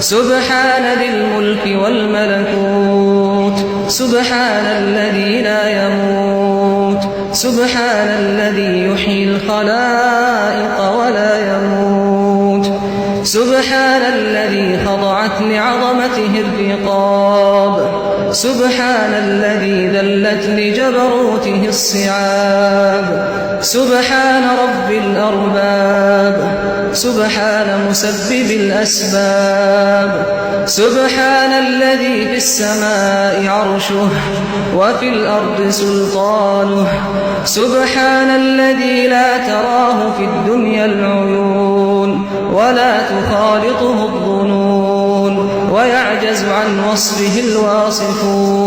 سبحان ذي الملك والملكوت سبحان الذي لا يموت سبحان الذي يحيي الخلائق ولا يموت سبحان الذي خضعت لعظمته الرقاب سبحان الذي ذلت لجبروته الصعاب سبحان رب الأرباب سبحان مسبب الأسباب سبحان الذي في السماء عرشه وفي الأرض سلطانه سبحان الذي لا تراه في الدنيا العيون ولا تخالطه الظنون ويعجز عن وصفه الواصفون.